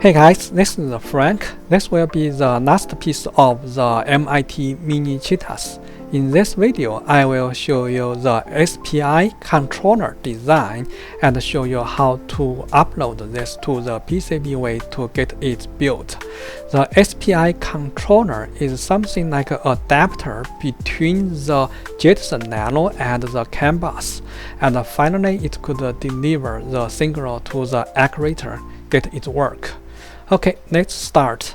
Hey guys, this is Frank. This will be the last piece of the MIT Mini Cheetahs. In this video, I will show you the SPI controller design and show you how to upload this to the PCBWay to get it built. The SPI controller is something like an adapter between the Jetson Nano and the CAN bus, and finally it could deliver the signal to the actuator, get it work. Okay, let's start.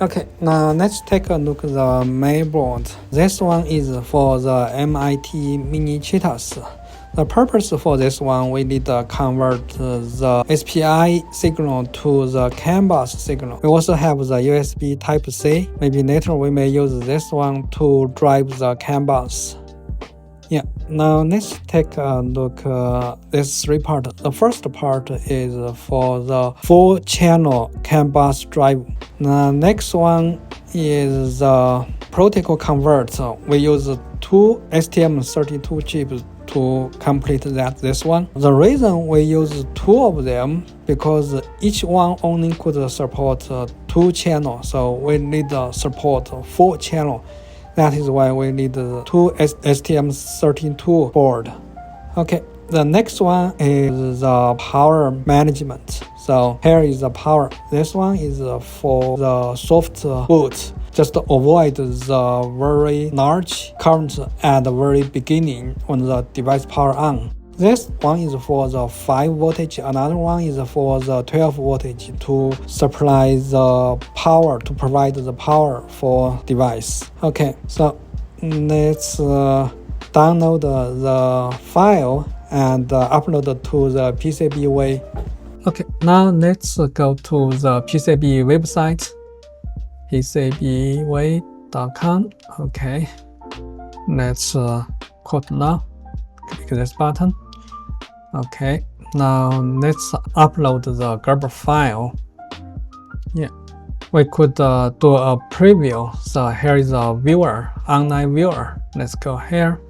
Okay, now let's take a look at the main board. This one is for the MIT Mini Cheetahs. The purpose for this one, we need to convert the SPI signal to the CAN bus signal. We also have the USB Type-C. Maybe later we may use this one to drive the CAN bus. Yeah, now let's take a look at these three parts. The first part is for the 4-channel CAN bus drive. The next one is the protocol converter. We use two STM32 chips to complete this one. The reason we use two of them because each one only could support 2 channels, so we need to support 4 channels. That is why we need two STM32 board. Okay, the next one is the power management. So here is the power. This one is for the soft boot, just to avoid the very large current at the very beginning when the device power on. This one is for the 5 voltage, another one is for the 12 voltage to supply the power, to provide the power for device. Okay, so let's download the file and upload it to the PCBWay. Okay, now let's go to the PCB website, PCBWay.com. Okay, let's quote now, click this button. Okay, now let's upload the Gerber file. Yeah, we could do a preview. So here is a viewer, online viewer. Let's go here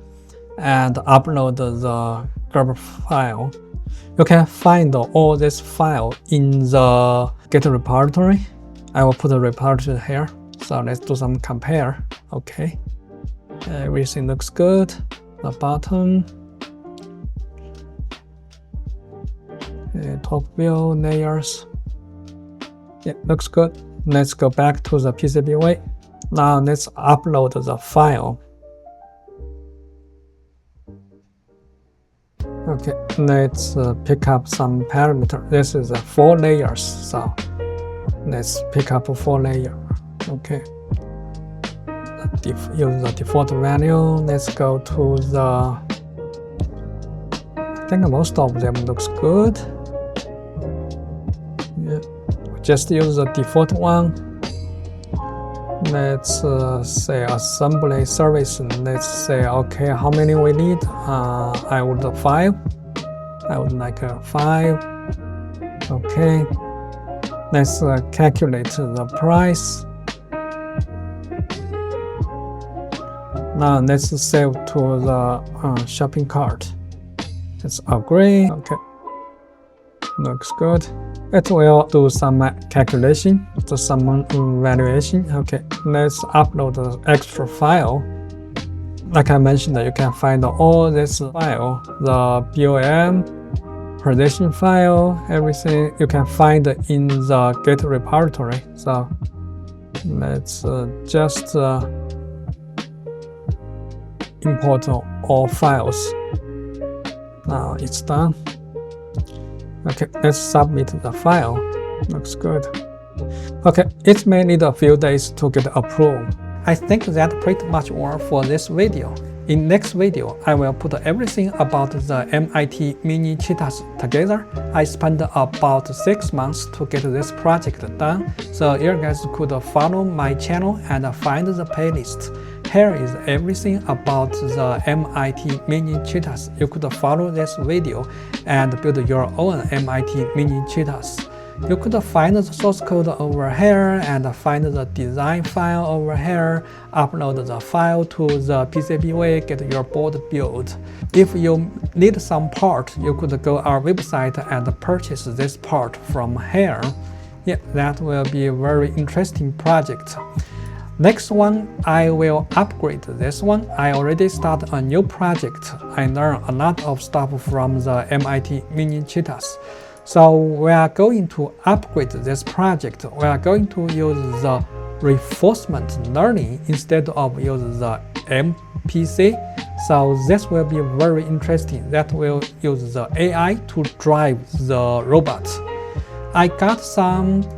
and upload the Gerber file. You can find all this file in the Git repository. I will put the repository here. So let's do some compare. Okay, everything looks good. The bottom. Top view layers. Yeah, looks good. Let's go back to the PCBWay. Now let's upload the file. Okay, let's pick up some parameter. This is 4 layers, so let's pick up 4 layers. Okay, use the default value. Let's go to the. I think most of them looks good. Just use the default one. Let's say assembly service. Let's say okay, how many we need? I would 5. I would like 5. Okay. Let's calculate the price. Now let's save to the shopping cart. Let's agree. Okay. Looks good. It will do some calculation, do some valuation. Okay, let's upload the extra file. Like I mentioned, you can find all this file, the BOM, position file, everything you can find in the Git repository. So let's just import all files. Now it's done. Okay, let's submit the file. Looks good. Okay, it may need a few days to get approved. I think that pretty much all for this video. In next video, I will put everything about the MIT Mini Cheetahs together. I spent about 6 months to get this project done, so you guys could follow my channel and find the playlist. Here is everything about the MIT Mini Cheetahs. You could follow this video and build your own MIT Mini Cheetahs. You could find the source code over here and find the design file over here, upload the file to the PCBWay, get your board built. If you need some part, you could go our website and purchase this part from here. Yeah, that will be a very interesting project. Next one, I will upgrade this one. I already started a new project. I learned a lot of stuff from the MIT Mini Cheetahs. So we are going to upgrade this project. We are going to use the reinforcement learning instead of use the MPC. So this will be very interesting. That will use the AI to drive the robots. I got some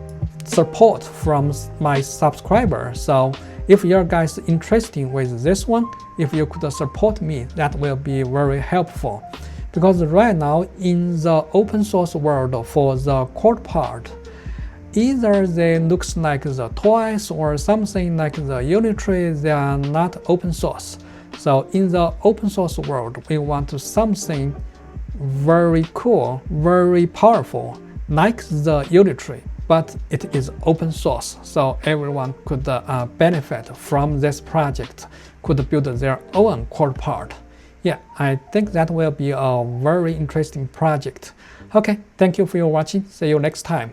support from my subscriber, so if you guys are interested with this one, if you could support me, that will be very helpful. Because right now in the open source world for the core part, either they looks like the toys or something like the unitary, they are not open source. So in the open source world, we want something very cool, very powerful, like the unitary, but it is open source, so everyone could benefit from this project, could build their own core part. Yeah, I think that will be a very interesting project. Okay, thank you for your watching. See you next time.